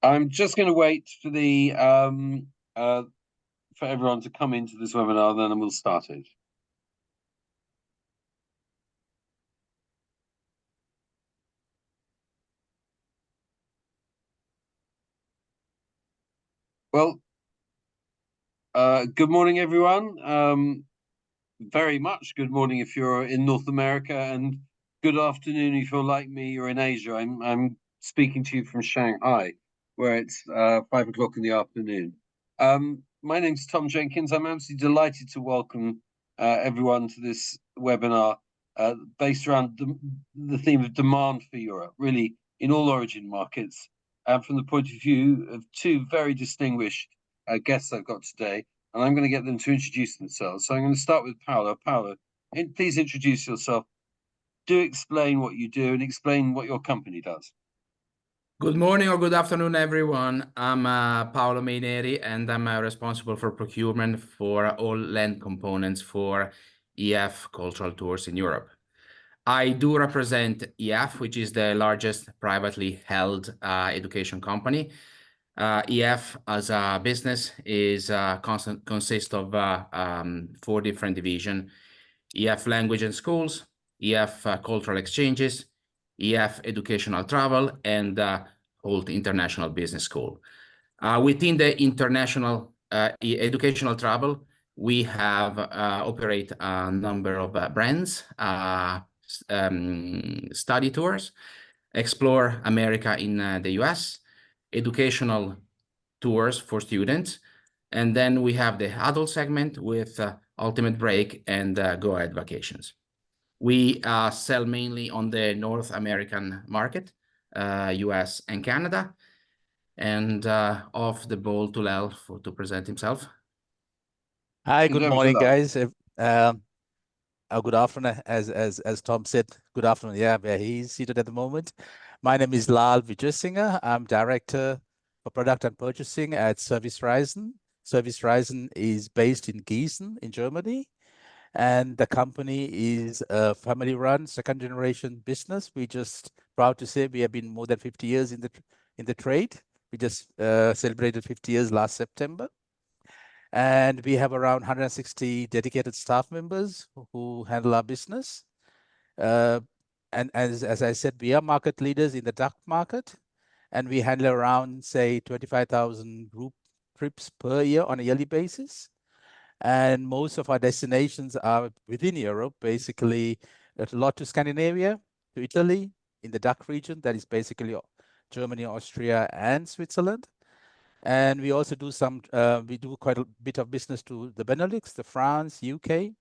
I'm just going to wait for the for everyone to come into this webinar, then we'll start it. Well, good morning, everyone. Very much good morning if you're in North America, and good afternoon if you're like me, you're in Asia. I'm speaking to you from Shanghai, where it's 5 o'clock in the afternoon. My name's Tom Jenkins. I'm absolutely delighted to welcome everyone to this webinar based around the theme of demand for Europe, really in all origin markets, from the point of view of two very distinguished guests I've got today. And I'm going to get them to introduce themselves. So I'm going to start with Paolo. Paolo, please introduce yourself. Do explain what you do and explain what your company does. Good morning or good afternoon, everyone. I'm Paolo Maineri, and I'm responsible for procurement for all land components for EF Cultural Tours in Europe. I do represent EF, which is the largest privately held education company. EF as a business is consists of 4 different divisions: EF Language and Schools, EF Cultural Exchanges, EF Educational Travel, and Holt International Business School. Within the international educational travel, we have operate a number of brands, study tours, Explore America in the US, educational tours for students, and then we have the adult segment with Ultimate Break and Go Ahead Vacations. We sell mainly on the North American market, US and Canada, and off the ball to Lel to present himself. Hi, good morning, guys. Good afternoon, as Tom said. Good afternoon. Yeah, where he's seated at the moment. My name is Lal Vijaysinger. I'm director for product and purchasing at Service Reisen. Service Reisen is based in Gießen in Germany, and the company is a family-run, second-generation business. We just proud to say we have been more than 50 years in the trade. We just celebrated 50 years last September. And we have around 160 dedicated staff members who handle our business. And as I said, we are market leaders in the DACH market, and we handle around, say, 25,000 group trips per year on a yearly basis. And most of our destinations are within Europe, basically a lot to Scandinavia, to Italy, in the DACH region, that is basically Germany, Austria, and Switzerland. And we also do we do quite a bit of business to the Benelux, the France, UK,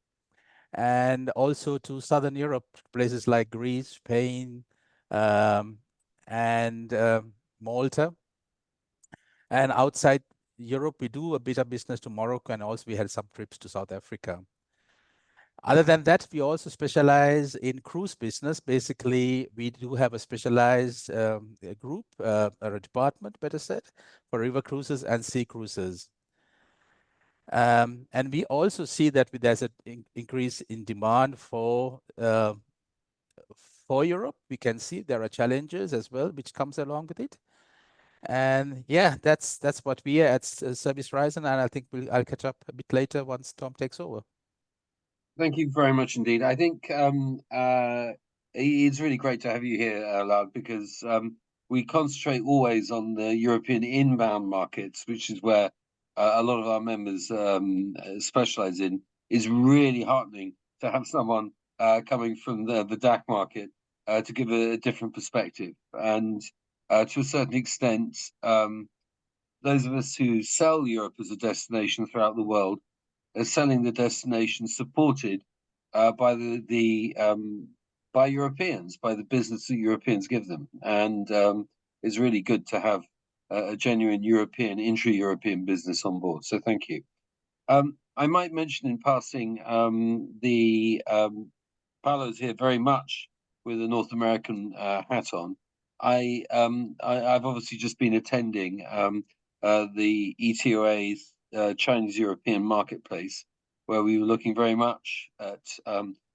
and also to Southern Europe, places like Greece, Spain, and Malta. And outside Europe, we do a bit of business to Morocco, and also we had some trips to South Africa. Other than that, we also specialize in cruise business. Basically, we do have a specialized group, or a department, better said, for river cruises and sea cruises. And we also see that there's an increase in demand for Europe. We can see there are challenges as well, which comes along with it. And yeah, that's what we are at Service Reisen, and I think I'll catch up a bit later once Tom takes over. Thank you very much indeed. I think it's really great to have you here, Lal, because we concentrate always on the European inbound markets, which is where a lot of our members specialize in. Is really heartening to have someone coming from the DACH market to give a different perspective. And to a certain extent, those of us who sell Europe as a destination throughout the world are selling the destination supported by by Europeans, by the business that Europeans give them. And it's really good to have a genuine European, intra-European business on board. So thank you. I might mention in passing Paolo's here very much with a North American hat on. I've obviously just been attending the ETOA's Chinese European marketplace, where we were looking very much at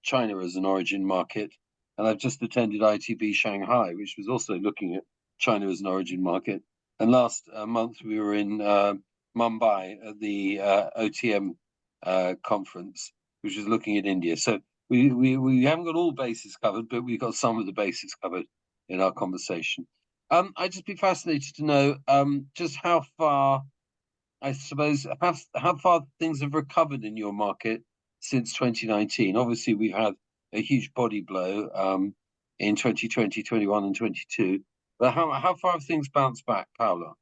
China as an origin market. And I've just attended ITB Shanghai, which was also looking at China as an origin market. And last month we were in Mumbai at the OTM conference, which was looking at India. So we haven't got all bases covered, but we've got some of the bases covered in our conversation. I'd just be fascinated to know just how far, I suppose, how far things have recovered in your market since 2019. Obviously, we've had a huge body blow in 2020, 21, and 22. But how far have things bounced back, Paolo?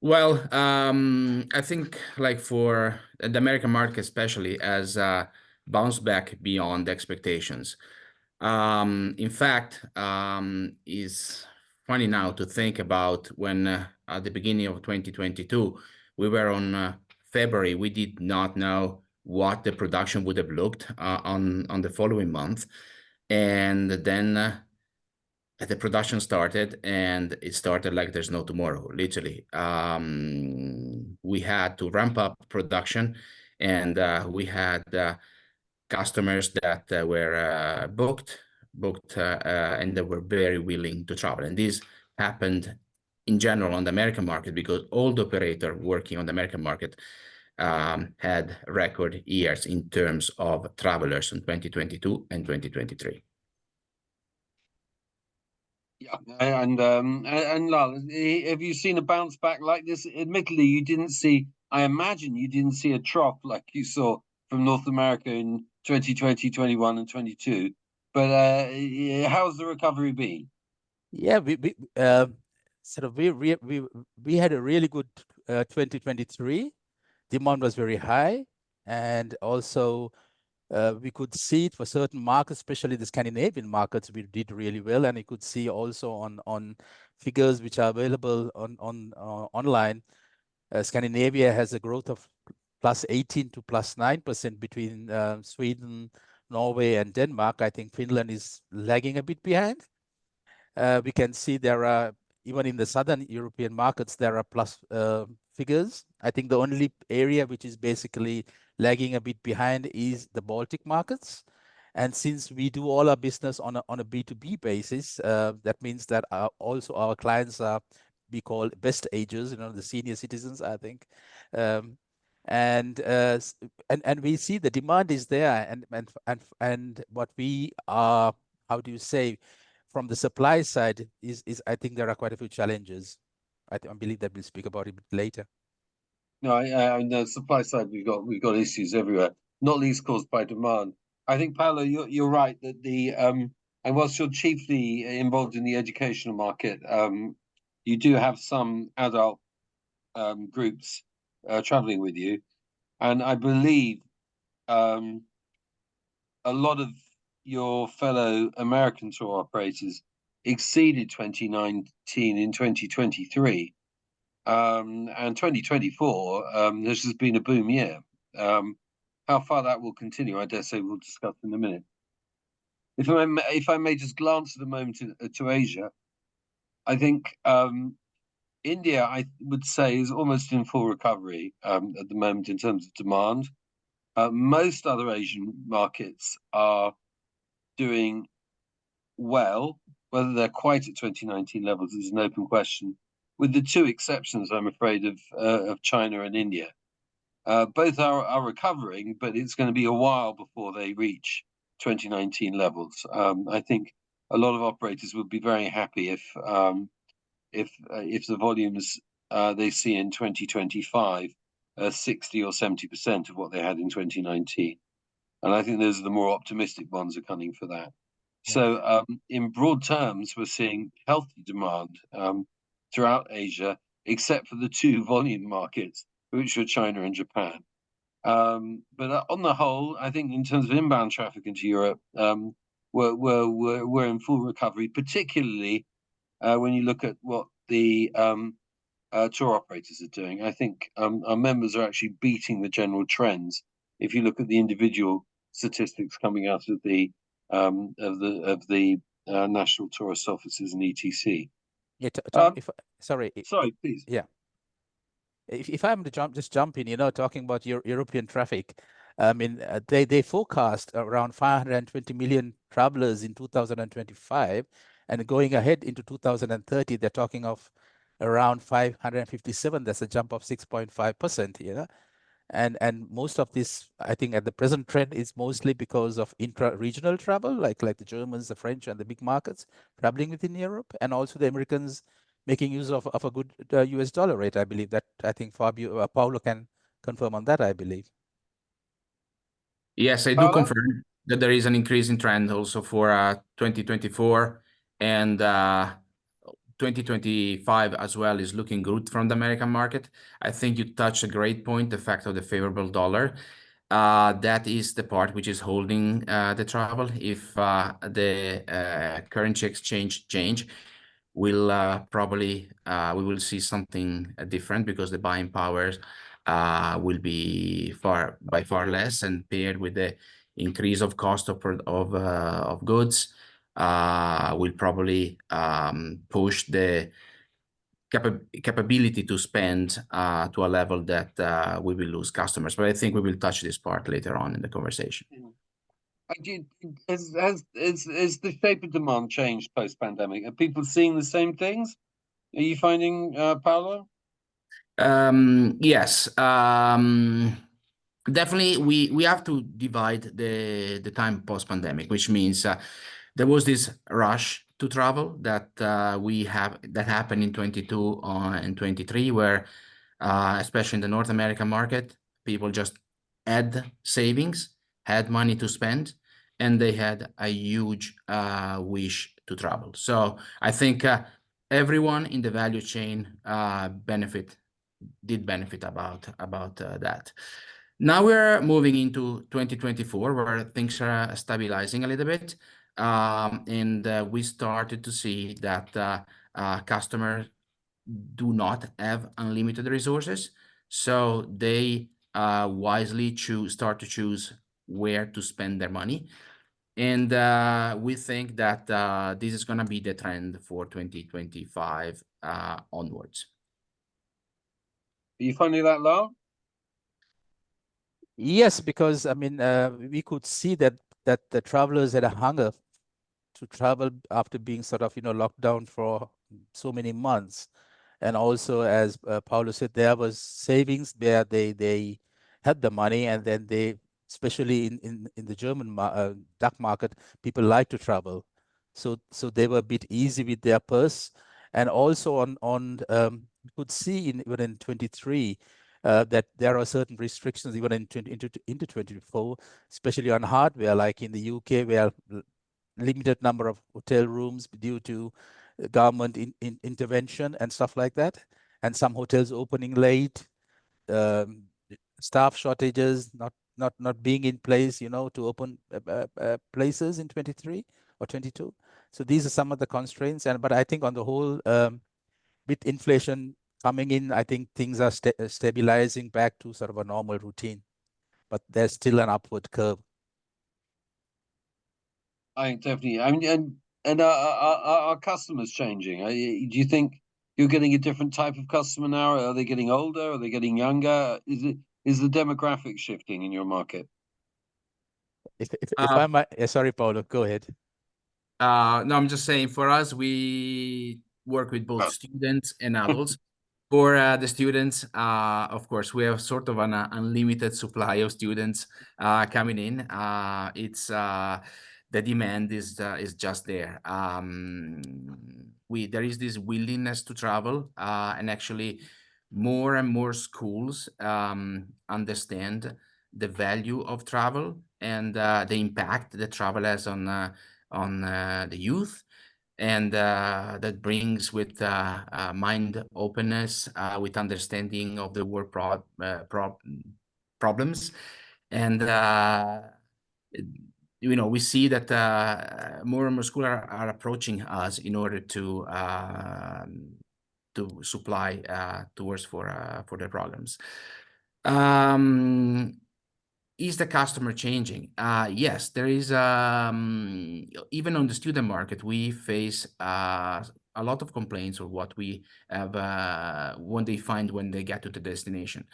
Well, I think like for the American market especially has bounced back beyond expectations. In fact, is funny now to think about when at the beginning of 2022, we were on February, we did not know what the production would have looked on the following month. And then the production started, and it started like there's no tomorrow, literally. We had to ramp up production, and we had customers that were booked, and they were very willing to travel. And this happened in general on the American market because all the operators working on the American market had record years in terms of travelers in 2022 and 2023. Yeah, and Lal, have you seen a bounce back like this? Admittedly, you didn't see. I imagine you didn't see a trough like you saw from North America in 2020, 21, and 22. But how's the recovery been? Yeah, we had a really good 2023. Demand was very high, and also we could see it for certain markets, especially the Scandinavian markets. We did really well, and you could see also on figures which are available on online. Scandinavia has a growth of +18 to +9% between Sweden, Norway, and Denmark. I think Finland is lagging a bit behind. We can see there are, even in the southern European markets, there are plus figures. I think the only area which is basically lagging a bit behind is the Baltic markets. And since we do all our business on a B2B basis, that means that also our clients are, we call best agers, the senior citizens, I think. And we see the demand is there, and what we are, how do you say, from the supply side is I think there are quite a few challenges. I believe that we'll speak about it later. No, on the supply side, we've got issues everywhere, not least caused by demand. I think, Paolo, you're right that and whilst you're chiefly involved in the educational market, you do have some adult groups traveling with you, and I believe a lot of your fellow American tour operators exceeded 2019 in 2023. And 2024, this has been a boom year. How far that will continue, I dare say we'll discuss in a minute. If I may just glance at the moment to Asia, I think India, I would say, is almost in full recovery at the moment in terms of demand. Most other Asian markets are doing well. Whether they're quite at 2019 levels is an open question, with the two exceptions, I'm afraid, of China and India. Both are recovering, but it's going to be a while before they reach 2019 levels. I think a lot of operators would be very happy if the volumes they see in 2025 are 60 or 70% of what they had in 2019. And I think those are the more optimistic ones are coming for that. Yeah. So in broad terms, we're seeing healthy demand throughout Asia, except for the two volume markets, which are China and Japan. But on the whole, I think in terms of inbound traffic into Europe, we're in full recovery, particularly when you look at what the tour operators are doing. I think our members are actually beating the general trends. If you look at the individual statistics coming out of the national tourist offices and etc. Yeah, Tom, sorry, please. Yeah, if I'm to jump in, talking about European traffic, I mean, they forecast around 520 million travelers in 2025, and going ahead into 2030, they're talking of around 557. That's a jump of 6.5%, you know. And most of this, I think, at the present trend is mostly because of intra-regional travel, like the Germans, the French, and the big markets traveling within Europe, and also the Americans making use of a good US dollar rate. I believe that. I think Paulo can confirm on that, I believe. Yes, I do confirm that there is an increasing trend also for 2024, and 2025 as well is looking good from the American market. I think you touched a great point, the fact of the favorable dollar. That is the part which is holding the travel. If the currency exchange change, we'll probably we will see something different, because the buying powers will be by far less, and paired with the increase of cost of goods, will probably push the capability to spend to a level that we will lose customers. But I think we will touch this part later on in the conversation. Has the shape of demand changed post-pandemic? Are people seeing the same things? Are you finding, Paolo? Yes. Definitely, we have to divide the time post-pandemic, which means there was this rush to travel that happened in 22 and 23, where especially in the North American market, people just had savings, had money to spend, and they had a huge wish to travel. So I think everyone in the value chain did benefit about that. Now we're moving into 2024, where things are stabilizing a little bit, and we started to see that customers do not have unlimited resources, so they wisely start to choose where to spend their money. And we think that this is going to be the trend for 2025 onwards. Are you finding that, Lal? Yes, because I mean, we could see that the travelers had a hunger to travel after being sort of, locked down for so many months. And also, as Paulo said, there was savings where they had the money, and then they, especially in the German DACH market, people like to travel, so they were a bit easy with their purse. And also on you could see even in 23 that there are certain restrictions even into 24, especially on hardware, like in the UK, where limited number of hotel rooms due to government intervention and stuff like that, and some hotels opening late, staff shortages not being in place, to open places in 23 or 22. So these are some of the constraints. But I think on the whole, with inflation coming in, I think things are stabilizing back to sort of a normal routine, but there's still an upward curve. I think definitely. I mean, and are customers changing? Do you think you're getting a different type of customer now? Are they getting older? Are they getting younger? Is the demographic shifting in your market? If I might, sorry, Paulo, go ahead. No, I'm just saying, for us, we work with both students and adults. For the students, of course, we have sort of an unlimited supply of students coming in. It's the demand is just there. There is this willingness to travel, and actually, more and more schools understand the value of travel and the impact that travel has on the youth. And that brings with mind openness, with understanding of the world problems. And we see that more and more schools are approaching us in order to supply tours for their programs. Is the customer changing? Yes, there is. Even on the student market, we face a lot of complaints of what we have when they get to the destination.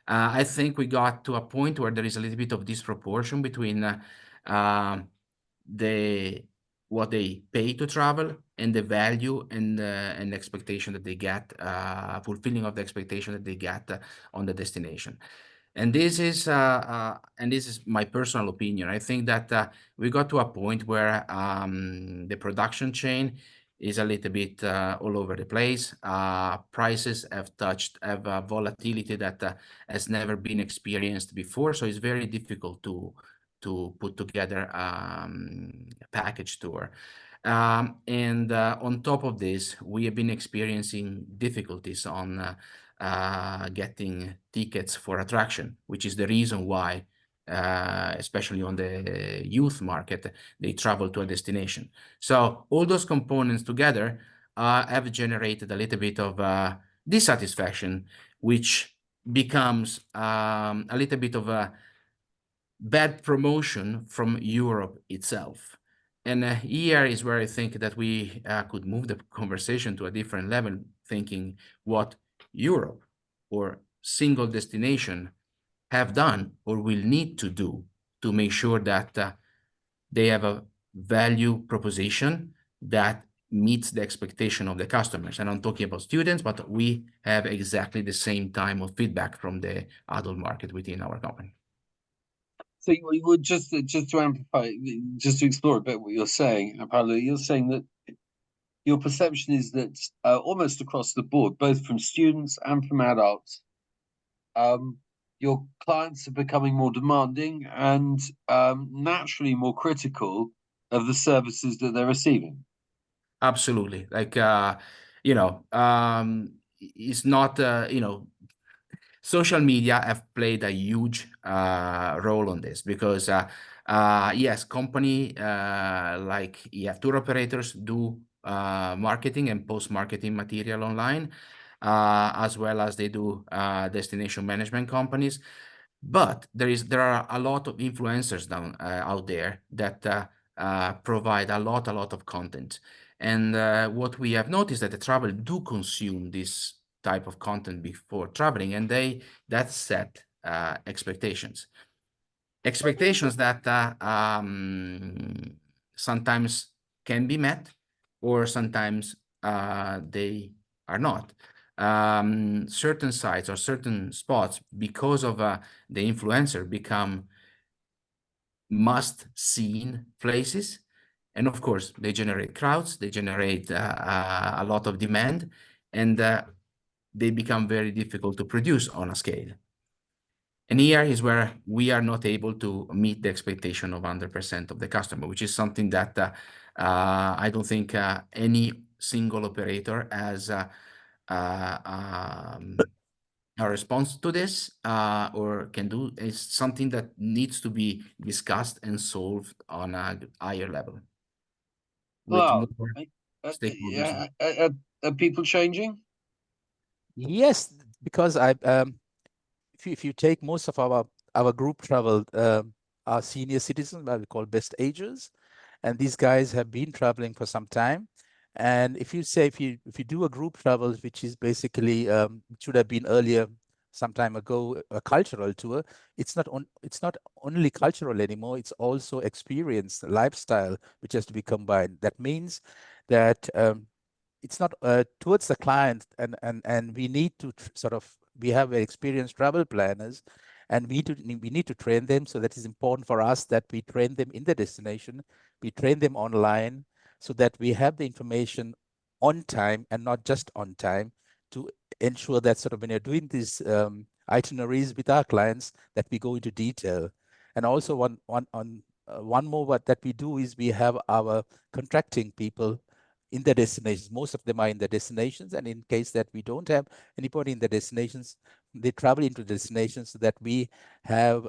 I think we got to a point where there is a little bit of disproportion between what they pay to travel and the value and expectation that they get, fulfilling of the expectation that they get on the destination. And this is my personal opinion. I think that we got to a point where the production chain is a little bit all over the place. Prices have a volatility that has never been experienced before. So it's very difficult to put together a package tour. And on top of this, we have been experiencing difficulties on getting tickets for attraction, which is the reason why, especially on the youth market, they travel to a destination. So all those components together have generated a little bit of dissatisfaction, which becomes a little bit of a bad promotion from Europe itself. And here is where I think that we could move the conversation to a different level, thinking what Europe or single destination have done or will need to do to make sure that they have a value proposition that meets the expectation of the customers. And I'm talking about students, but we have exactly the same time of feedback from the adult market within our company. So you would just to amplify, just to explore a bit what you're saying, Paolo, you're saying that your perception is that almost across the board, both from students and from adults, your clients are becoming more demanding and naturally more critical of the services that they're receiving. Absolutely. Like, it's not, social media have played a huge role on this because, yes, company like EF tour operators do marketing and post-marketing material online, as well as they do destination management companies. But there are a lot of influencers out there that provide a lot of content. And what we have noticed that the travel do consume this type of content before traveling, and that set expectations that sometimes can be met, or sometimes they are not. Certain sites or certain spots, because of the influencer, become must-seen places. And of course, they generate crowds, they generate a lot of demand, and they become very difficult to produce on a scale. And here is where we are not able to meet the expectation of 100% of the customer, which is something that I don't think any single operator has a response to this or can do. Is something that needs to be discussed and solved on a higher level. Well, Stakeholders. Are people changing? Yes, because if you take most of our group travel, our senior citizens, what we call best agers, and these guys have been traveling for some time. And if you do a group travel, which is basically should have been earlier, some time ago, a cultural tour, it's not only cultural anymore. It's also experience, lifestyle, which has to be combined. That means that it's not towards the client, and we need to we have experienced travel planners, and we need to train them. So that is important for us that we train them in the destination, we train them online, so that we have the information on time and not just on time, to ensure that when you're doing these itineraries with our clients, that we go into detail. And also one more what that we do is we have our contracting people in the destinations. Most of them are in the destinations, and in case that we don't have anybody in the destinations, they travel into the destinations, so that we have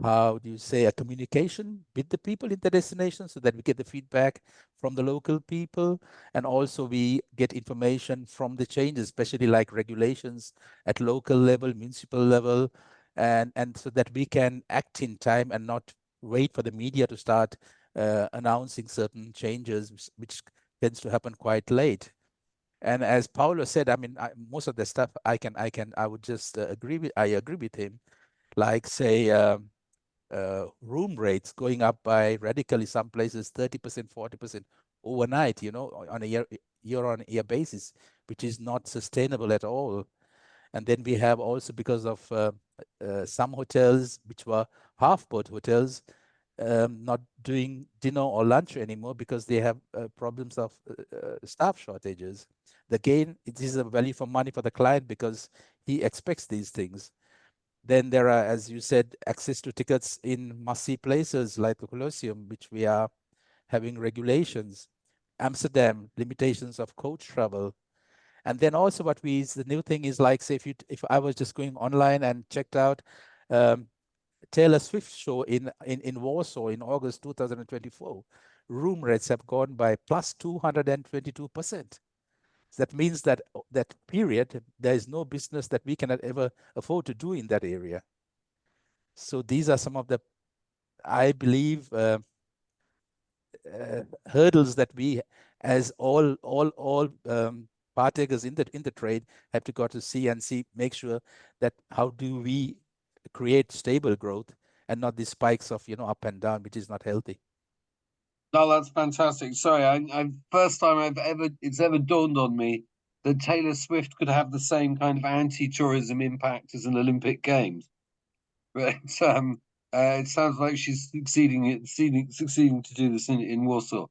how do you say, a communication with the people in the destination, so that we get the feedback from the local people, and also we get information from the changes, especially like regulations at local level, municipal level, and so that we can act in time and not wait for the media to start announcing certain changes, which tends to happen quite late. And as Paolo said, I mean, most of the stuff I would just agree with him. Like say, room rates going up by radically, some places 30%, 40% overnight, you know, on a year-on-year basis, which is not sustainable at all. And then we have also, because of some hotels which were half-boat hotels, not doing dinner or lunch anymore because they have problems of staff shortages. Again, it is a value for money for the client because he expects these things. Then there are, as you said, access to tickets in must-see places like the Colosseum, which we are having regulations. Amsterdam, limitations of coach travel. And then also the new thing is, like, say, if I was just going online and checked out Taylor Swift show in Warsaw in August 2024, room rates have gone by plus 222%. That means that that period, there is no business that we cannot ever afford to do in that area. So these are some of the, I believe, hurdles that we, as all partakers in the trade, have to go to see, make sure that how do we create stable growth and not these spikes of, you know, up and down, which is not healthy. No, that's fantastic. Sorry, I first time it's ever dawned on me that Taylor Swift could have the same kind of anti-tourism impact as an Olympic Games. But it sounds like she's succeeding to do this in Warsaw.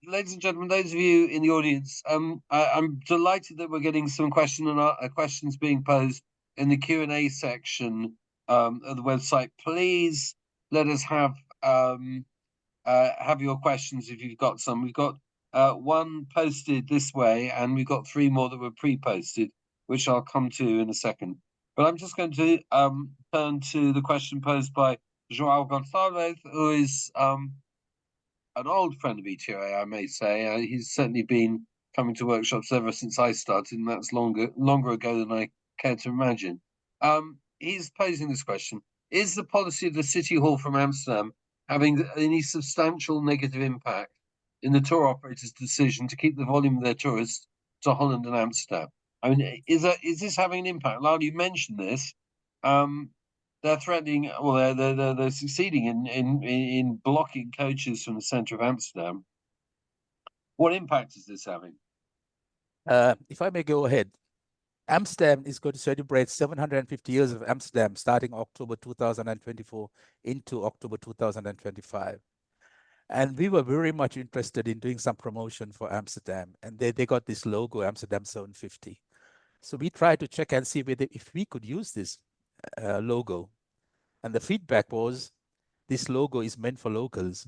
Ladies and gentlemen, those of you in the audience, I'm delighted that we're getting some questions being posed in the Q&A section of the website. Please let us have your questions if you've got some. We've got one posted this way, and we've got 3 more that were pre-posted, which I'll come to in a second. But I'm just going to turn to the question posed by João Gonçalves, who is an old friend of ETOA, I may say. He's certainly been coming to workshops ever since I started, and that's longer ago than I care to imagine. He's posing this question: is the policy of the City Hall from Amsterdam having any substantial negative impact in the tour operators' decision to keep the volume of their tourists to Holland and Amsterdam? I mean, is this having an impact? Lyle, you mentioned this. They're threatening, well, they're succeeding in blocking coaches from the centre of Amsterdam. What impact is this having? If I may go ahead, Amsterdam is going to celebrate 750 years of Amsterdam starting October 2024 into October 2025. And we were very much interested in doing some promotion for Amsterdam. And they got this logo, Amsterdam 750. So we tried to check and see if we could use this logo. And the feedback was, this logo is meant for locals.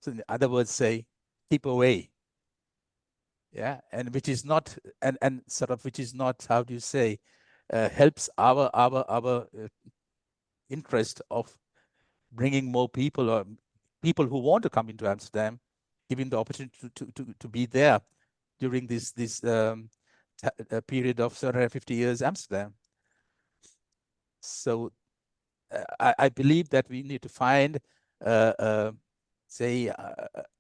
So in other words, say, keep away. Yeah, and which is not, and sort of, which is not, how do you say, helps our interest of bringing more people, or people who want to come into Amsterdam, giving the opportunity to be there during this period of 750 years Amsterdam. So I believe that we need to find say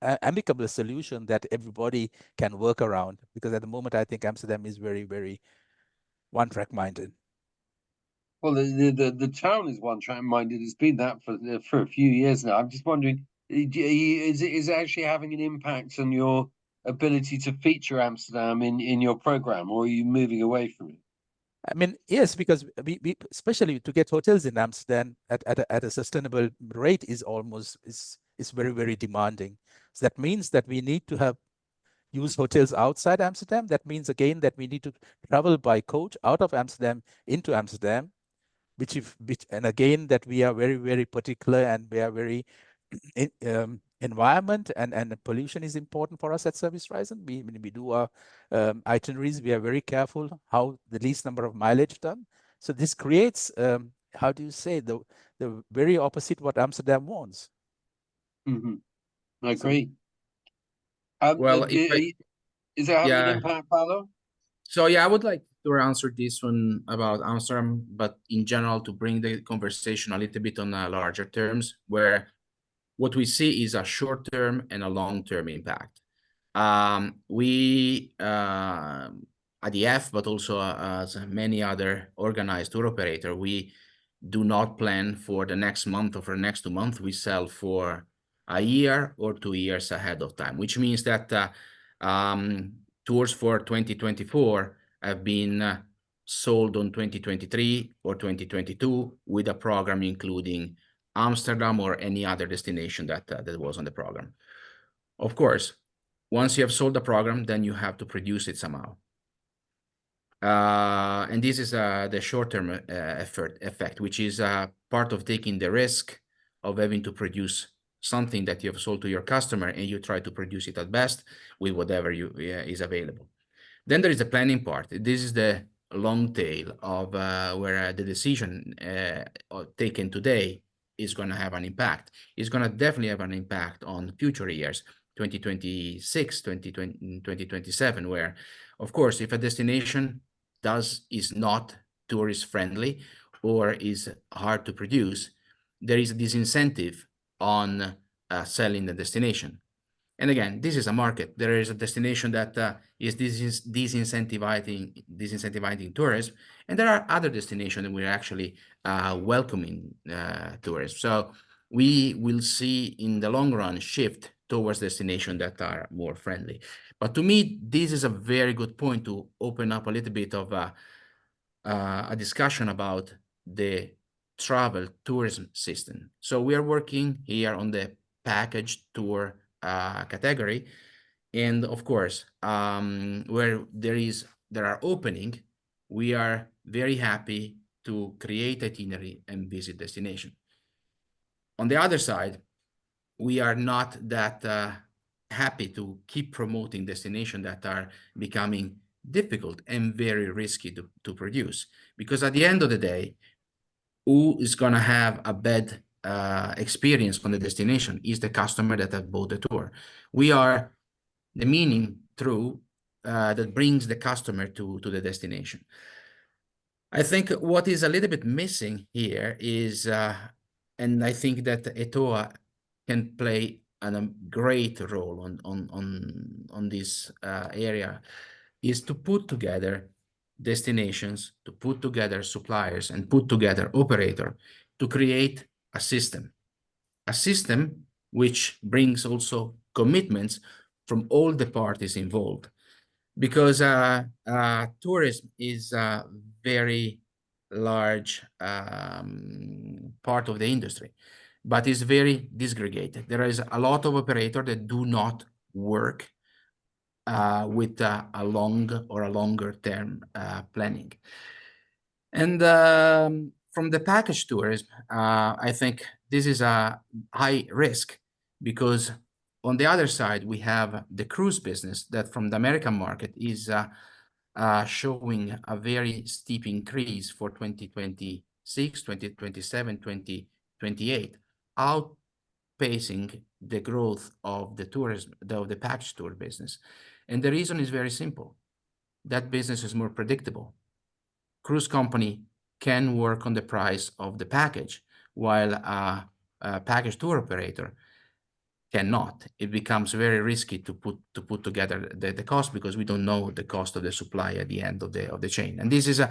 amicable solution that everybody can work around, because at the moment I think Amsterdam is very, very one-track minded. Well, the town is one-track minded. It's been that for a few years now. I'm just wondering, is it actually having an impact on your ability to feature Amsterdam in your program, or are you moving away from it? I mean, yes, because we especially to get hotels in Amsterdam at a sustainable rate is very, very demanding. So that means that we need to use hotels outside Amsterdam. That means again that we need to travel by coach out of Amsterdam into Amsterdam, and again that we are very, very particular, and we are very environment and pollution is important for us at Service Reisen. When we do our itineraries, we are very careful how the least number of mileage done. So this creates, how do you say, the very opposite what Amsterdam wants. Mm-hmm. I agree. Well, is it having an impact, Paolo? So yeah, I would like to answer this one about Amsterdam, but in general, to bring the conversation a little bit on larger terms, where what we see is a short-term and a long-term impact. We at EF, but also as many other organized tour operator, we do not plan for the next month or for the next 2 months. We sell for a year or 2 years ahead of time, which means that tours for 2024 have been sold on 2023 or 2022 with a program including Amsterdam or any other destination that was on the program. Of course, once you have sold the program, then you have to produce it somehow. And this is the short-term effect, which is part of taking the risk of having to produce something that you have sold to your customer, and you try to produce it at best with whatever is available. Then there is the planning part. This is the long tail of where the decision taken today is going to have an impact. It's going to definitely have an impact on future years, 2026, 2027, where, of course, if a destination is not tourist friendly or is hard to produce, there is a disincentive on selling the destination. And again, this is a market. There is a destination that is disincentivizing tourism, and there are other destinations that we're actually welcoming tourists. So we will see in the long run shift towards destinations that are more friendly. But to me, this is a very good point to open up a little bit of a discussion about the travel tourism system. So we are working here on the package tour category, and of course, where there are opening, we are very happy to create itinerary and visit destination. On the other side, we are not that happy to keep promoting destinations that are becoming difficult and very risky to produce, because at the end of the day, who is going to have a bad experience on the destination is the customer that have bought the tour. We are the meaning through that brings the customer to the destination. I think what is a little bit missing here is, and I think that ETOA can play a great role on this area, is to put together destinations, to put together suppliers, and put together operator to create a system which brings also commitments from all the parties involved. Because tourism is a very large part of the industry, but it's very disgregated. There is a lot of operators that do not work with a long or a longer term planning. And from the package tourism, I think this is a high risk, because on the other side, we have the cruise business that from the American market is showing a very steep increase for 2026, 2027, 2028, outpacing the growth of the tourism, of the package tour business. And the reason is very simple. That business is more predictable. Cruise company can work on the price of the package, while a package tour operator cannot. It becomes very risky to put together the cost, because we don't know the cost of the supply at the end of the chain. And this is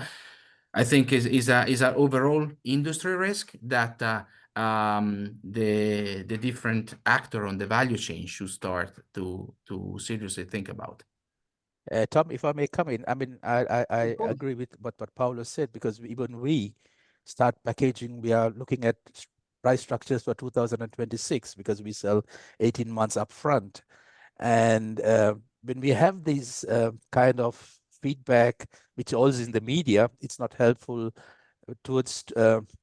I think is an overall industry risk that the different actor on the value chain should start to seriously think about. Tom, if I may come in, I mean, I agree with what Paolo said, because even we start packaging, we are looking at price structures for 2026, because we sell 18 months up front. And when we have these kind of feedback, which also in the media, it's not helpful towards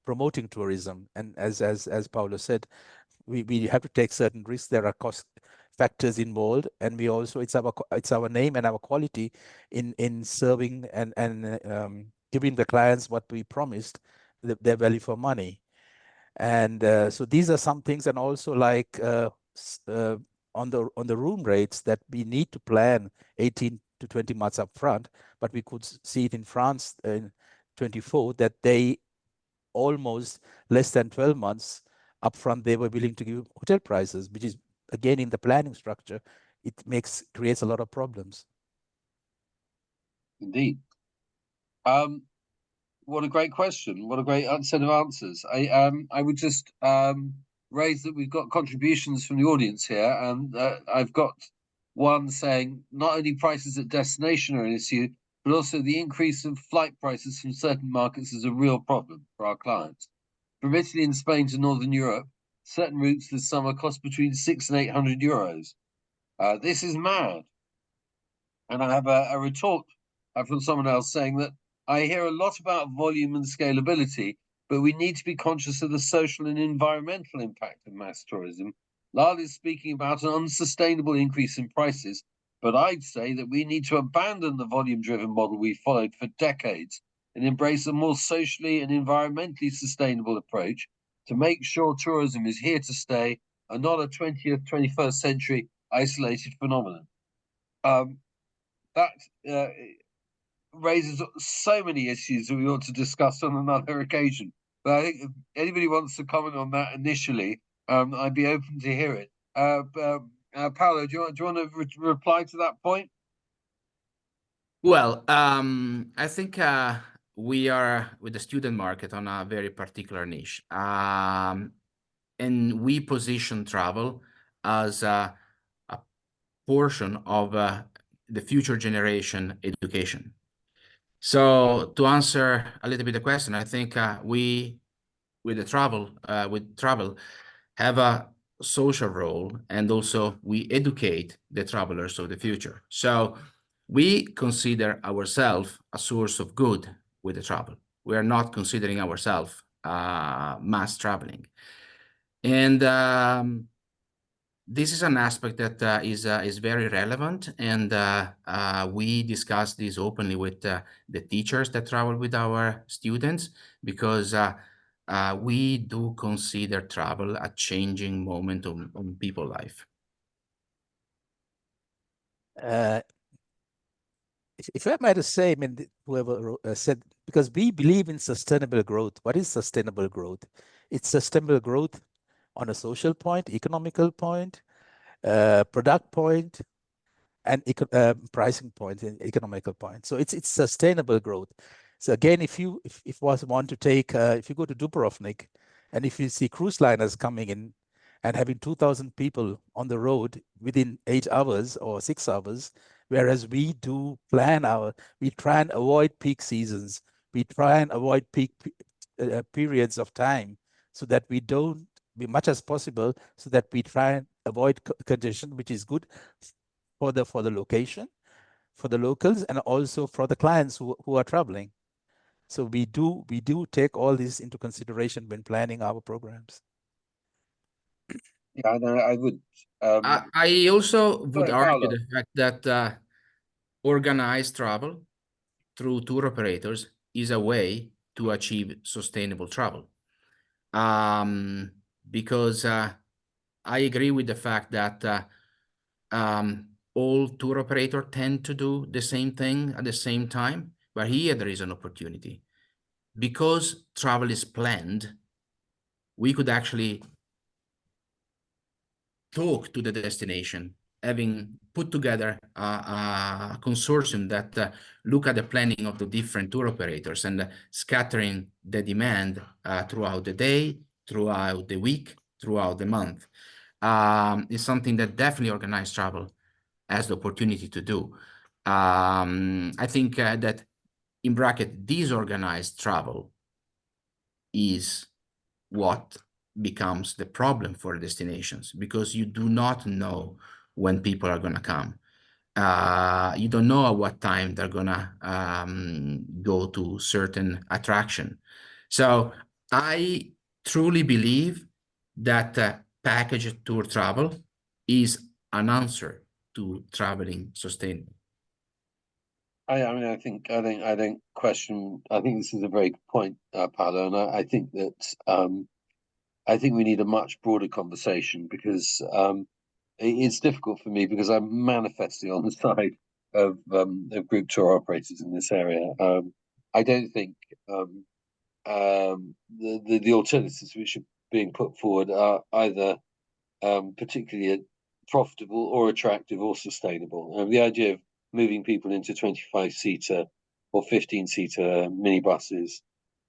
promoting tourism. And as Paolo said, we have to take certain risks. There are cost factors involved, and we also it's our name and our quality in serving and giving the clients what we promised, their value for money. And so these are some things, and also like on the room rates that we need to plan 18 to 20 months up front, but we could see it in France in 24 that they almost less than 12 months upfront they were willing to give hotel prices, which is again in the planning structure, it creates a lot of problems. Indeed. What a great question! What a great set of answers. I would just raise that we've got contributions from the audience here, and I've got one saying not only prices at destination are an issue, but also the increase of flight prices from certain markets is a real problem for our clients. From Italy and Spain to Northern Europe, certain routes this summer cost between €600 and €800. This is mad. And I have a retort from someone else saying that I hear a lot about volume and scalability, but we need to be conscious of the social and environmental impact of mass tourism. Lal is speaking about an unsustainable increase in prices, but I'd say that we need to abandon the volume-driven model we followed for decades and embrace a more socially and environmentally sustainable approach to make sure tourism is here to stay and not a 20th, 21st century isolated phenomenon. That raises so many issues that we ought to discuss on another occasion. But I think if anybody wants to comment on that initially, I'd be open to hear it. Paolo, do you want to reply to that point? Well, I think we are with the student market on a very particular niche. And we position travel as a portion of the future generation education. So to answer a little bit the question, I think we with travel have a social role, and also we educate the travelers of the future. So we consider ourselves a source of good with the travel. We are not considering ourselves mass traveling. And this is an aspect that is very relevant, and we discuss this openly with the teachers that travel with our students, because we do consider travel a changing moment on people's life. If I might say, I mean, whoever said, because we believe in sustainable growth. What is sustainable growth? It's sustainable growth on a social point, economical point, product point, and pricing point and economical point. So it's sustainable growth. So again, if you want to take, if you go to Dubrovnik, and if you see cruise liners coming in and having 2,000 people on the road within 8 hours or 6 hours, whereas we try and avoid peak seasons, we try and avoid peak periods of time, so that we don't, be much as possible, so that we try and avoid congestion, which is good for the location, for the locals, and also for the clients who are traveling. So we do take all this into consideration when planning our programs. Yeah, I would. I also would argue Paolo. the fact that organized travel through tour operators is a way to achieve sustainable travel. Because I agree with the fact that all tour operators tend to do the same thing at the same time, but here there is an opportunity. Because travel is planned, we could actually talk to the destination, having put together a consortium that look at the planning of the different tour operators and scattering the demand throughout the day, throughout the week, throughout the month. Is something that definitely organized travel has the opportunity to do. I think that in bracket, disorganized travel is what becomes the problem for destinations, because you do not know when people are going to come. You don't know at what time they're going to go to certain attraction. So I truly believe that packaged tour travel is an answer to traveling sustainably. I mean, I don't question. I think this is a very good point, Paolo, and I think that I think we need a much broader conversation, because it's difficult for me, because I'm manifestly on the side of group tour operators in this area. I don't think the alternatives which are being put forward are either particularly profitable or attractive or sustainable. The idea of moving people into 25-seater or 15-seater minibuses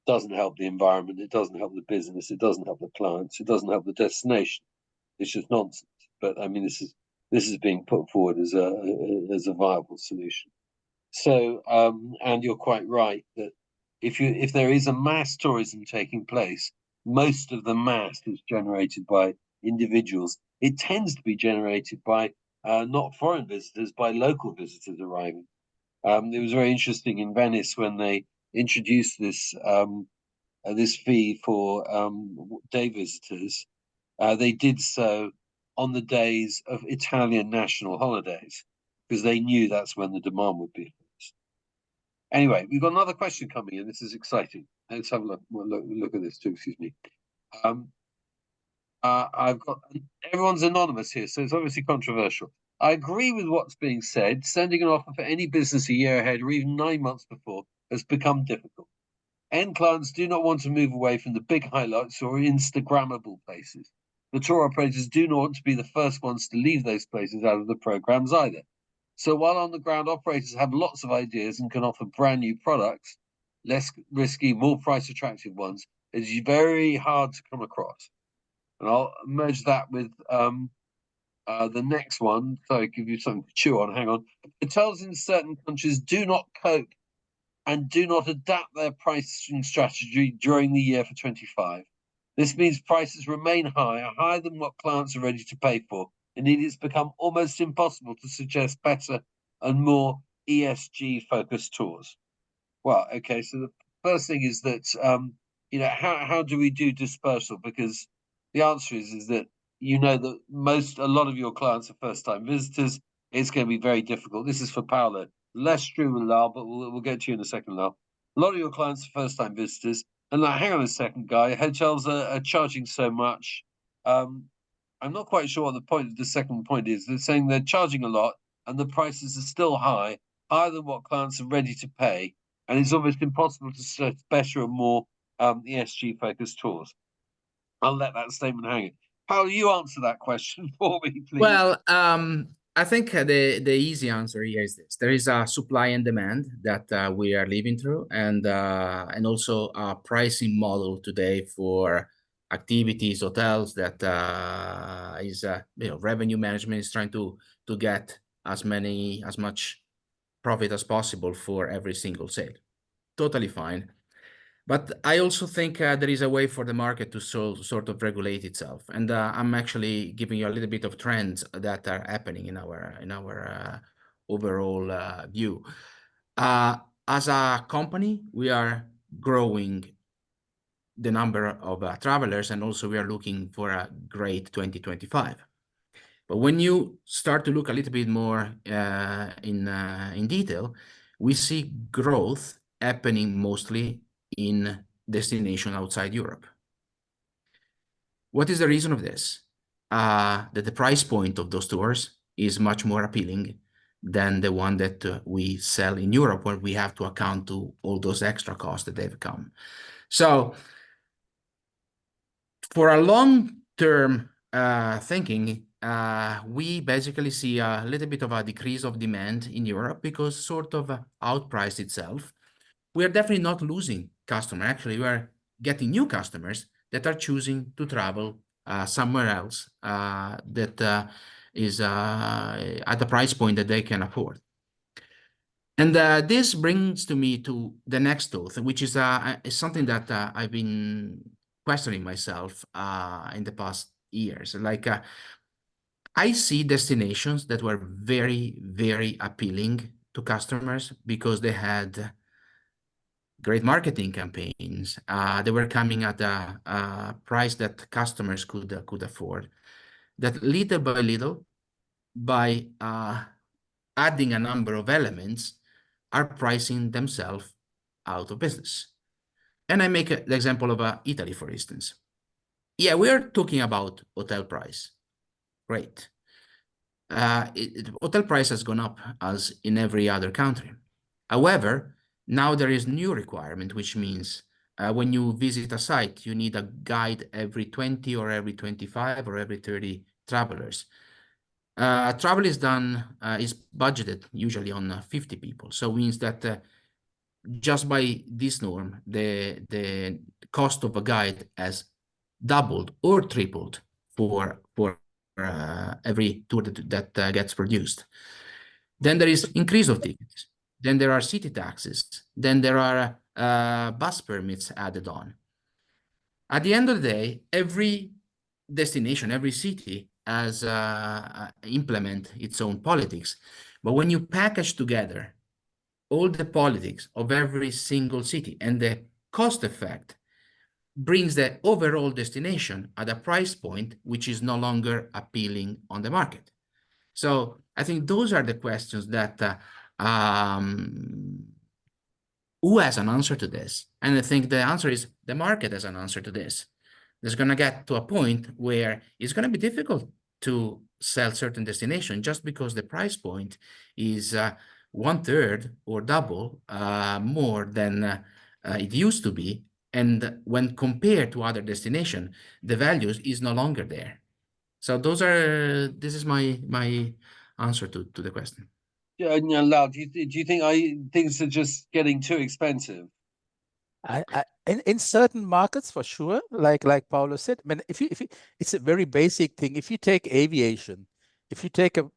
doesn't help the environment, it doesn't help the business, it doesn't help the clients, it doesn't help the destination. It's just nonsense. But I mean, this is being put forward as a viable solution. So, and you're quite right that if there is a mass tourism taking place, most of the mass is generated by individuals. It tends to be generated by not foreign visitors, by local visitors arriving. It was very interesting in Venice when they introduced this fee for day visitors. They did so on the days of Italian national holidays because they knew that's when the demand would be. Anyway, we've got another question coming in. This is exciting. Let's have a look at this too. Excuse me. I've got everyone's anonymous here, so it's obviously controversial. I agree with what's being said. Sending an offer for any business a year ahead or even 9 months before has become difficult. End clients do not want to move away from the big highlights or Instagrammable places. The tour operators do not want to be the first ones to leave those places out of the programs either. So while on the ground operators have lots of ideas and can offer brand new products, less risky, more price attractive ones, it's very hard to come across. And I'll merge that with the next one. So I'll give you something to chew on. Hang on. Hotels in certain countries do not cope and do not adapt their pricing strategy during the year for 25. This means prices remain higher than what clients are ready to pay for. Indeed, it's become almost impossible to suggest better and more ESG-focused tours. Well, okay, so the first thing is that, how do we do dispersal? Because the answer is that that a lot of your clients are first-time visitors. It's going to be very difficult. This is for Paolo. Less true with Lal, but we'll get to you in a second, Lal. A lot of your clients are first-time visitors. And hang on a second, guy. Hotels are charging so much. I'm not quite sure what the second point is. They're saying they're charging a lot and the prices are still higher than what clients are ready to pay. And it's almost impossible to suggest better and more ESG-focused tours. I'll let that statement hang. How do you answer that question for me, please? Well, I think the easy answer here is this: there is a supply and demand that we are living through, and also a pricing model today for activities, hotels that is revenue management is trying to get as much profit as possible for every single sale. Totally fine. But I also think there is a way for the market to sort of regulate itself, and I'm actually giving you a little bit of trends that are happening in our overall view. As a company, we are growing the number of travelers, and also we are looking for a great 2025. But when you start to look a little bit more in detail, we see growth happening mostly in destination outside Europe. What is the reason of this? That the price point of those tours is much more appealing than the one that we sell in Europe, where we have to account to all those extra costs that they've come. So for a long-term thinking, we basically see a little bit of a decrease of demand in Europe because sort of outpriced itself. We are definitely not losing customers. Actually, we are getting new customers that are choosing to travel somewhere else that is at a price point that they can afford. And this brings me to the next thought, which is something that I've been questioning myself in the past years. Like, I see destinations that were very, very appealing to customers because they had great marketing campaigns. They were coming at a price that customers could afford. That little by little, by adding a number of elements, are pricing themselves out of business. And I make the example of Italy, for instance. Yeah, we are talking about hotel price. Great. Hotel price has gone up as in every other country. However, now there is new requirement, which means when you visit a site, you need a guide every 20 or every 25 or every 30 travelers. Travel is budgeted usually on 50 people. So it means that just by this norm, the cost of a guide has doubled or tripled for every tour that gets produced. Then there is increase of tickets. Then there are city taxes. Then there are bus permits added on. At the end of the day, every destination, every city has implement its own politics. But when you package together all the politics of every single city and the cost effect, brings the overall destination at a price point which is no longer appealing on the market. So I think those are the questions that who has an answer to this? And I think the answer is the market has an answer to this. There's going to get to a point where it's going to be difficult to sell certain destination just because the price point is 1/3 or double more than it used to be. And when compared to other destination, the values is no longer there. So this is my answer to the question. Yeah, Lau, do you think things are just getting too expensive? In certain markets for sure, like Paolo said. I mean, if you it's a very basic thing. If you take aviation, if you take a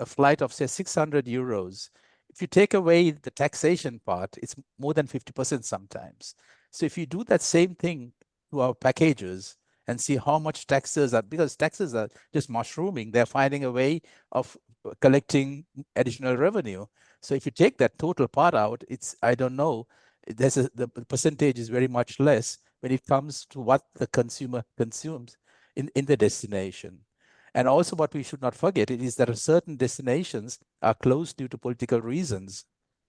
flight of say 600 euros, if you take away the taxation part, it's more than 50% sometimes. So if you do that same thing to our packages and see how much taxes are, because taxes are just mushrooming, they're finding a way of collecting additional revenue. So if you take that total part out, it's, I don't know, the percentage is very much less when it comes to what the consumer consumes in the destination. And also what we should not forget is that certain destinations are closed due to political reasons.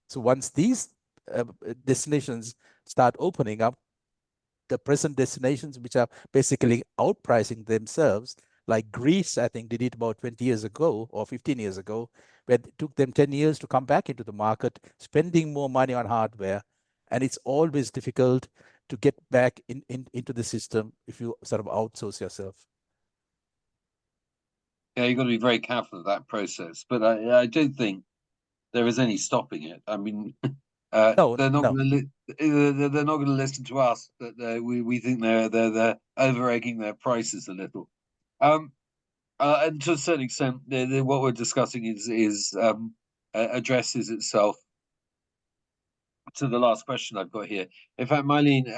So once these destinations start opening up, the present destinations which are basically outpricing themselves, like Greece, I think did it about 20 years ago or 15 years ago, where it took them 10 years to come back into the market, spending more money on hardware. And it's always difficult to get back into the system if you sort of outsource yourself. Yeah, you've got to be very careful of that process. But I don't think there is any stopping it. I mean, No, they're not no. going to they're not going to listen to us. That we think they're over egging their prices a little. And to a certain extent, what we're discussing is addresses itself to the last question I've got here. In fact, Mylene,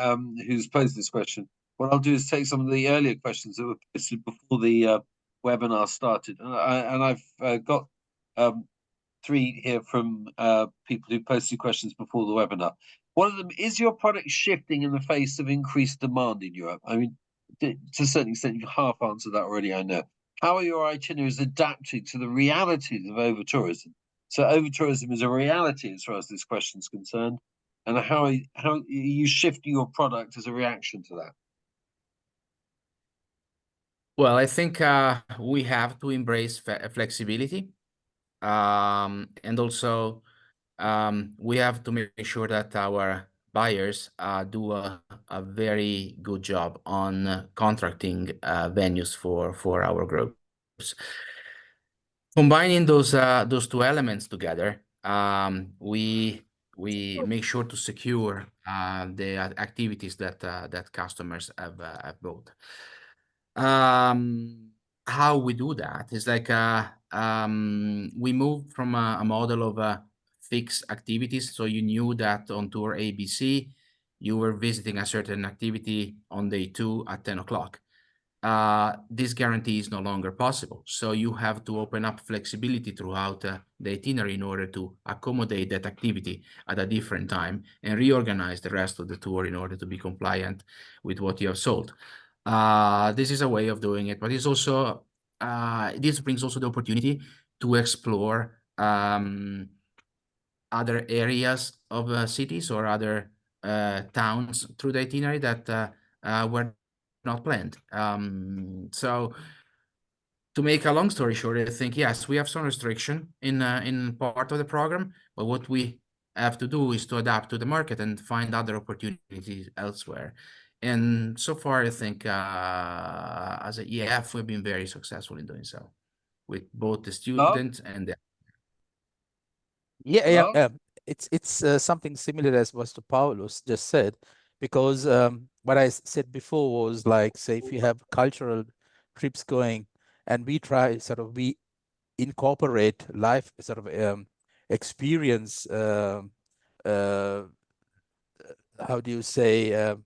who's posed this question, what I'll do is take some of the earlier questions that were posted before the webinar started, and I've got 3 here from people who posted questions before the webinar. One of them is: your product shifting in the face of increased demand in Europe? I mean, to a certain extent, you've half answered that already, I know. How are your itineraries adapting to the realities of over-tourism? So over-tourism is a reality as far as this question is concerned. And how are you shifting your product as a reaction to that? Well, I think we have to embrace flexibility. And also we have to make sure that our buyers do a very good job on contracting venues for our groups. Combining those 2 elements together, we make sure to secure the activities that customers have bought. How we do that is like we moved from a model of fixed activities. So you knew that on tour ABC, you were visiting a certain activity on day 2 at 10 o'clock. This guarantee is no longer possible. So you have to open up flexibility throughout the itinerary in order to accommodate that activity at a different time and reorganize the rest of the tour in order to be compliant with what you have sold. This is a way of doing it, but it's also this brings also the opportunity to explore other areas of cities or other towns through the itinerary that were not planned. So to make a long story short, I think, yes, we have some restriction in part of the program, but what we have to do is to adapt to the market and find other opportunities elsewhere. And so far, I think as a EF, we've been very successful in doing so with both the students and the... Yeah, it's something similar as what Paulo just said, because what I said before was like, say, if you have cultural trips going, and we try we incorporate life experience. How do you say?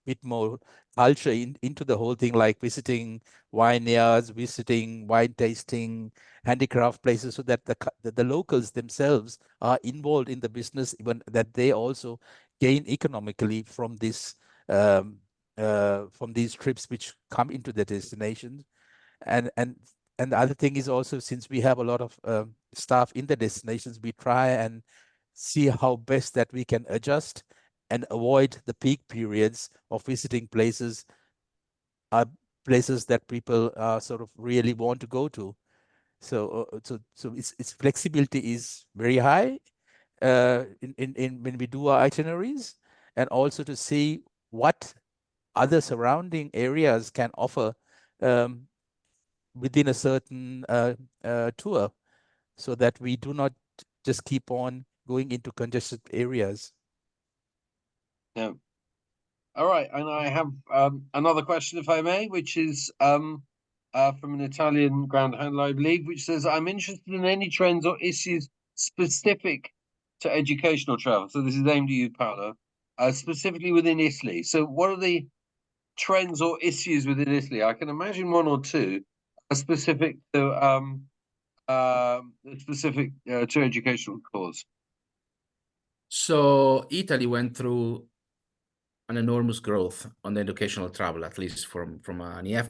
Bit more culture into the whole thing, like visiting vineyards, visiting wine tasting, handicraft places, so that the locals themselves are involved in the business, even that they also gain economically from this from these trips which come into the destination. And the other thing is also, since we have a lot of staff in the destinations, we try and see how best that we can adjust and avoid the peak periods of visiting places that people really want to go to. So its flexibility is very high in when we do our itineraries, and also to see what other surrounding areas can offer within a certain tour, so that we do not just keep on going into congested areas. Yeah. All right, and I have another question, if I may, which is from an Italian ground handler, I believe, which says, "I'm interested in any trends or issues specific to educational travel." So this is aimed at you, Paolo, specifically within Italy. So what are the trends or issues within Italy? I can imagine one or two specific to educational cause. So Italy went through an enormous growth on the educational travel, at least from an EF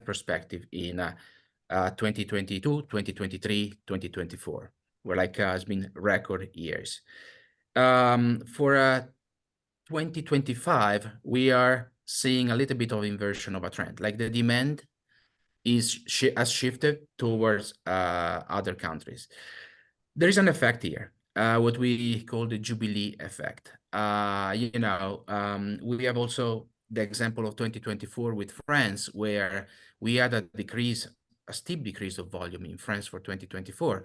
perspective, in 2022, 2023, 2024, where has been record years. For 2025, we are seeing a little bit of inversion of a trend. Like the demand has shifted towards other countries. There is an effect here, what we call the Jubilee effect. We have also the example of 2024 with France, where we had a steep decrease of volume in France for 2024,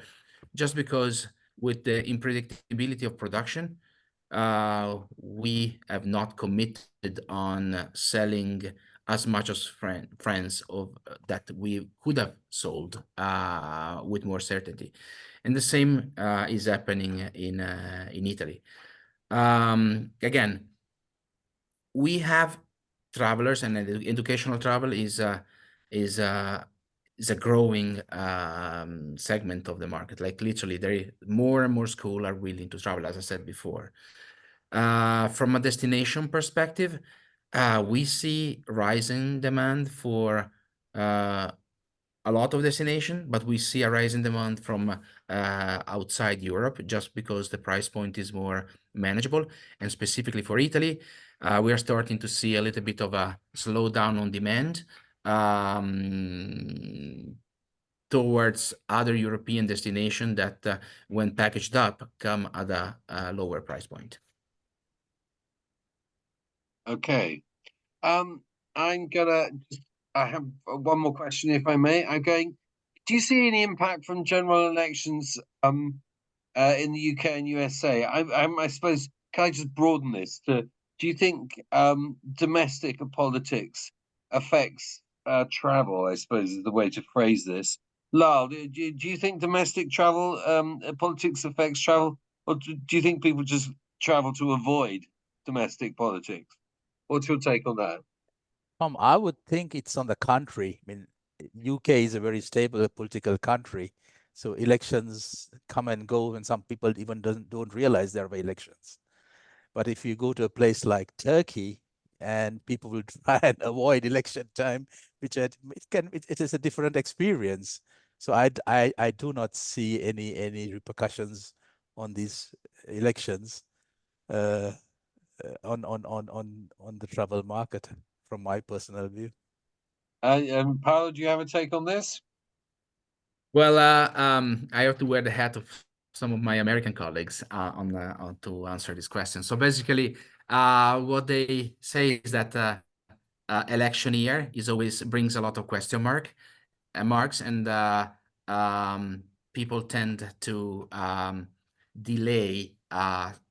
just because with the unpredictability of production, we have not committed on selling as much as France that we could have sold with more certainty. And the same is happening in Italy. Again, we have travelers, and educational travel is a growing segment of the market. Like literally, more and more schools are willing to travel, as I said before. From a destination perspective, we see rising demand for a lot of destination, but we see a rising demand from outside Europe, just because the price point is more manageable. And specifically for Italy, we are starting to see a little bit of a slowdown on demand towards other European destinations that, when packaged up, come at a lower price point. Okay. I have one more question, if I may. Do you see any impact from general elections in the UK and USA? I suppose, can I just broaden this to, do you think domestic politics affects travel, I suppose is the way to phrase this. Lal, do you think domestic travel politics affects travel, or do you think people just travel to avoid domestic politics? What's your take on that? I would think it's on the country. I mean, UK is a very stable political country, so elections come and go, and some people even don't realize there are elections. But if you go to a place like Turkey, and people will try and avoid election time, which it is a different experience. So I do not see any repercussions on these elections on the travel market, from my personal view. And Paolo, do you have a take on this? Well, I have to wear the hat of some of my American colleagues on to answer this question. So basically, what they say is that election year is always brings a lot of question marks, and people tend to delay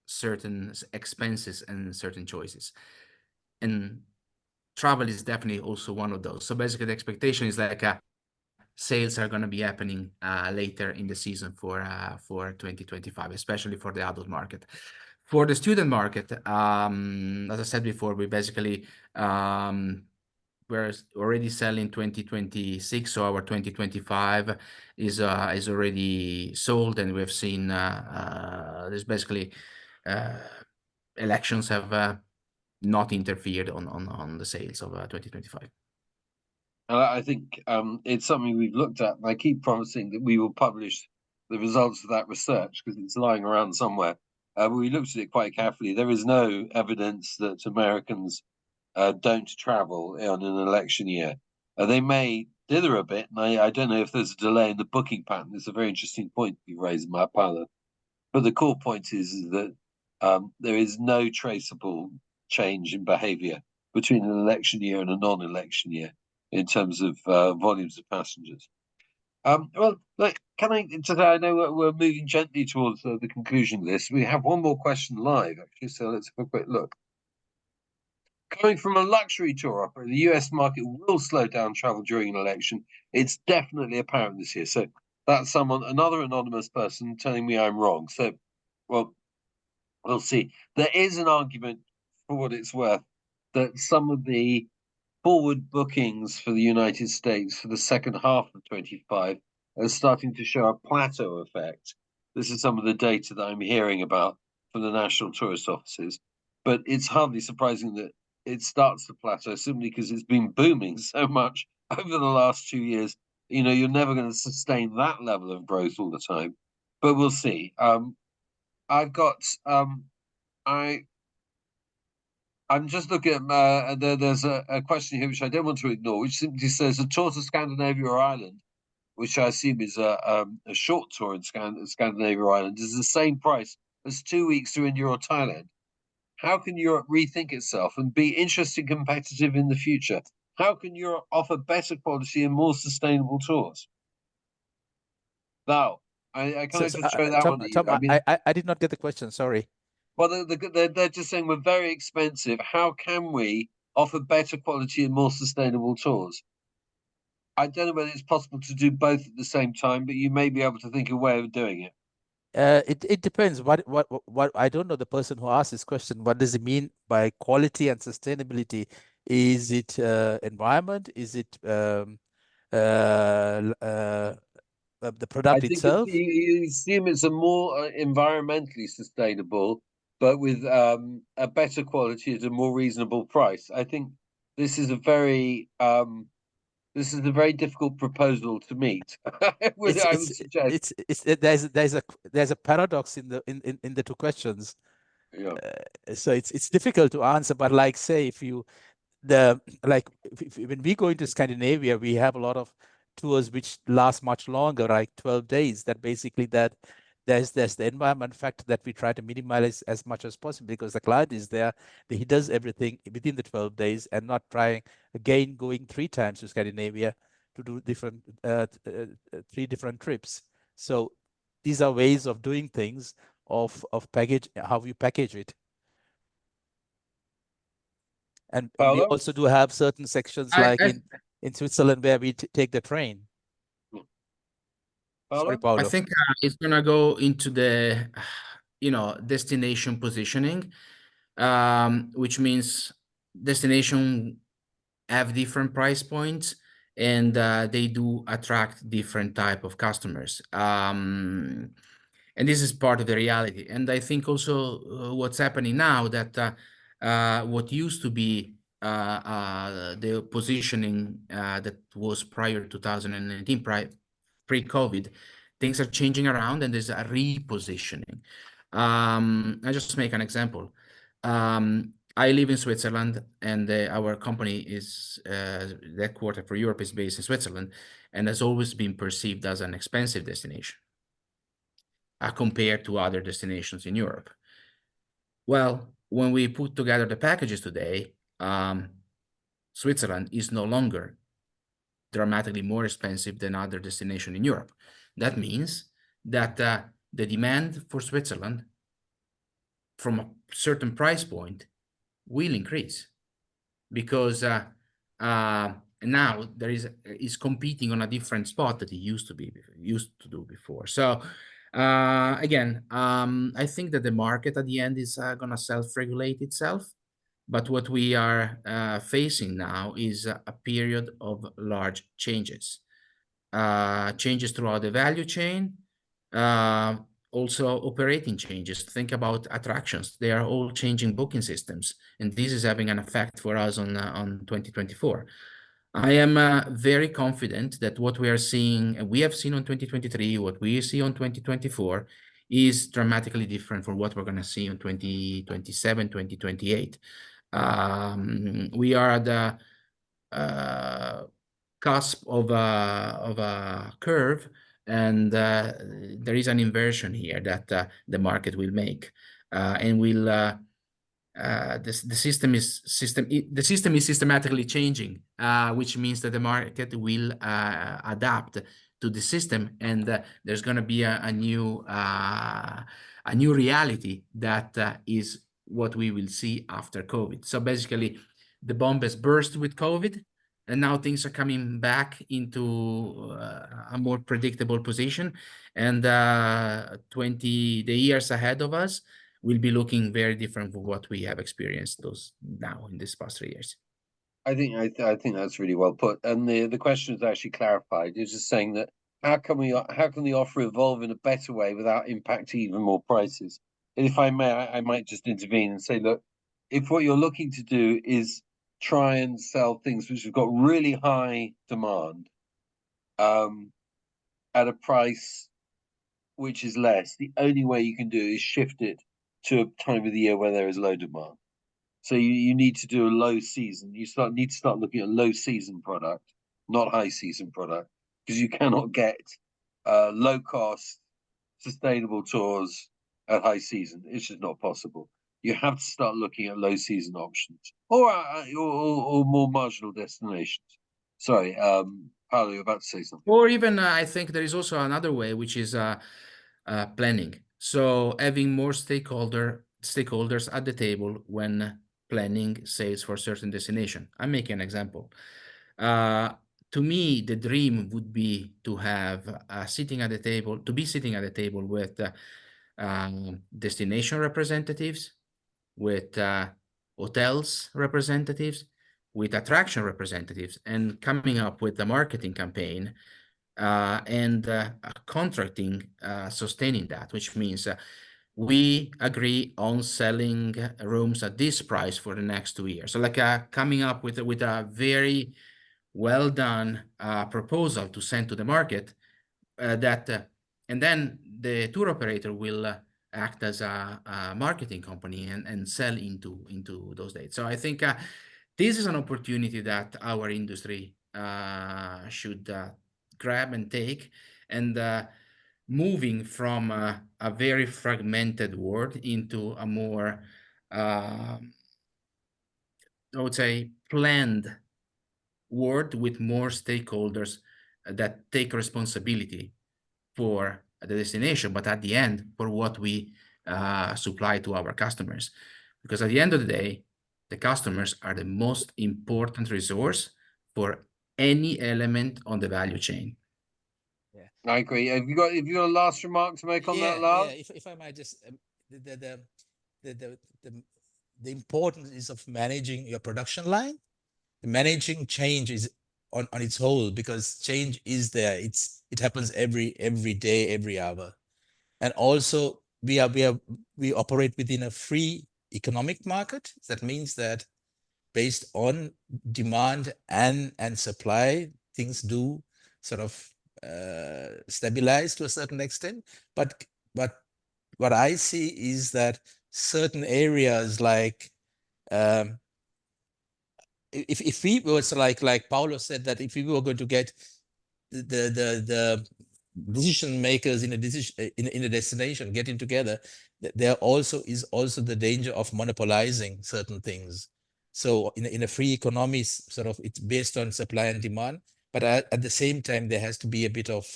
certain expenses and certain choices. And travel is definitely also one of those. So basically the expectation is like sales are going to be happening later in the season for 2025, especially for the adult market. For the student market, as I said before, we basically we're already selling 2026, so our 2025 is already sold, and we've seen there's basically elections have not interfered on the sales of 2025. I think it's something we've looked at, and I keep promising that we will publish the results of that research because it's lying around somewhere. But we looked at it quite carefully. There is no evidence that Americans don't travel on an election year. They may dither a bit, and I don't know if there's a delay in the booking pattern. It's a very interesting point you raised, my pilot. But the core point is that there is no traceable change in behaviour between an election year and a non-election year in terms of volumes of passengers. Well, look, can I just? I know we're moving gently towards the conclusion of this. We have one more question live, actually, so let's have a quick look. Coming from a luxury tour operator, the US market will slow down travel during an election. It's definitely apparent this year. So that's another anonymous person telling me I'm wrong. So, well, we'll see. There is an argument, for what it's worth, that some of the forward bookings for the United States for the second half of 25 are starting to show a plateau effect. This is some of the data that I'm hearing about from the national tourist offices. But it's hardly surprising that it starts to plateau simply because it's been booming so much over the last 2 years. You know, you're never going to sustain that level of growth all the time, but we'll see. I've got I'm just looking at there's a question here which I don't want to ignore, which simply says a tour to Scandinavia or Ireland, which I assume is a short tour in Scandinavia or Ireland, is the same price as 2 weeks to India or Thailand. How can Europe rethink itself and be interesting, competitive in the future? How can Europe offer better quality and more sustainable tours? Now, I can just throw that Tom, one at you. Tom, I did not get the question. Sorry. Well, they're just saying we're very expensive. How can we offer better quality and more sustainable tours? I don't know whether it's possible to do both at the same time, but you may be able to think of a way of doing it. It depends. What I don't know the person who asked this question. What does it mean by quality and sustainability? Is it environment? Is it the product itself? You assume it's a more environmentally sustainable, but with a better quality at a more reasonable price. I think this is a very difficult proposal to meet. I would suggest. There's a paradox in the two questions. Yeah. So it's difficult to answer. But like say if when we go into Scandinavia, we have a lot of tours which last much longer, like 12 days. That basically there's the environment factor that we try to minimize as much as possible because the client is there. He does everything within the 12 days and not trying again going 3 times to Scandinavia to do different 3 different trips. So these are ways of doing things of package, how you package it. And we also do have certain sections in Switzerland where we take the train. Sorry, Paolo. I think it's gonna go into the, destination positioning, which means destination have different price points and they do attract different type of customers. And this is part of the reality. And I think also what's happening now that what used to be the positioning that was prior to 2019, pre-COVID, things are changing around and there's a repositioning. I just make an example. I live in Switzerland and our company is the headquarter for Europe is based in Switzerland and has always been perceived as an expensive destination compared to other destinations in Europe. Well, when we put together the packages today, Switzerland is no longer dramatically more expensive than other destinations in Europe. That means that the demand for Switzerland from a certain price point will increase, because now there is competing on a different spot that it used to do before. So again, I think that the market at the end is gonna self-regulate itself. But what we are facing now is a period of large changes. Changes throughout the value chain, also operating changes. Think about attractions. They are all changing booking systems, and this is having an effect for us on 2024. I am very confident that what we are seeing, and we have seen on 2023, what we see on 2024 is dramatically different from what we're going to see in 2027, 2028. We are at the cusp of a curve, and there is an inversion here that the market will make, and will the system is systematically changing, which means that the market will adapt to the system, and there's going to be a new reality that is what we will see after COVID. So basically, the bomb has burst with COVID, and now things are coming back into a more predictable position. And the years ahead of us will be looking very different from what we have experienced now in these past 3 years. I think that's really well put. And the question is actually clarified. It's just saying that how can the offer evolve in a better way without impacting even more prices? And if I may, I might just intervene and say, look, if what you're looking to do is try and sell things which have got really high demand at a price which is less, the only way you can do is shift it to a time of the year where there is low demand. So you need to do a low season. You need to start looking at low season product, not high season product, because you cannot get low cost, sustainable tours at high season. It's just not possible. You have to start looking at low season options or more marginal destinations. Sorry, Paolo, you're about to say something. Or even I think there is also another way, which is planning. So having more stakeholders at the table when planning sales for a certain destination. I'm making an example. To me, the dream would be to have sitting at the table with destination representatives, with hotels representatives, with attraction representatives, and coming up with a marketing campaign and contracting sustaining that, which means we agree on selling rooms at this price for the next 2 years. So like coming up with a very well done proposal to send to the market, and then the tour operator will act as a marketing company and sell into those dates. So I think this is an opportunity that our industry should grab and take, and moving from a very fragmented world into a more, I would say, planned world with more stakeholders that take responsibility for the destination, but at the end, for what we supply to our customers. Because at the end of the day, the customers are the most important resource for any element on the value chain. Yeah, I agree. Have you got a last remark to make on that, Lars? Yeah, if I might just the importance is of managing your production line. Managing change is on its whole, because change is there. It happens every day, every hour. And also we operate within a free economic market. That means that based on demand and supply, things do sort of stabilize to a certain extent. But what I see is that certain areas like if we was like Paolo said, that if we were going to get the decision makers in a destination getting together, there also is the danger of monopolizing certain things. So in a free economy, sort of, it's based on supply and demand, but at the same time there has to be a bit of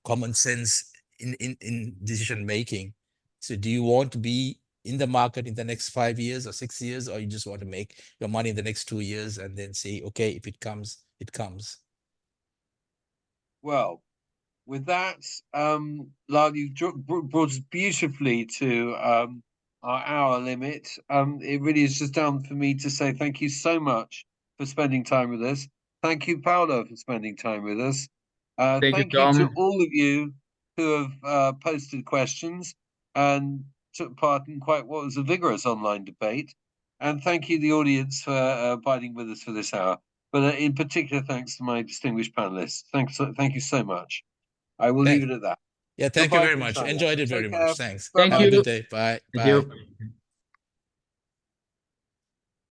common sense in decision making. So do you want to be in the market in the next 5 years or 6 years, or you just want to make your money in the next 2 years and then say, okay, if it comes, it comes? Well, with that, Lal, you've brought us beautifully to our hour limit. It really is just down for me to say thank you so much for spending time with us. Thank you, Paolo, for spending time with us. Thank you to all of you who have posted questions and took part in quite what was a vigorous online debate. And thank you, the audience, for abiding with us for this hour. But in particular, thanks to my distinguished panelists. Thank you so much. I will leave it at that. Yeah, thank you very much. Enjoyed it very much. Thanks. Thank Have you. a good day. Bye. Thank Bye. you.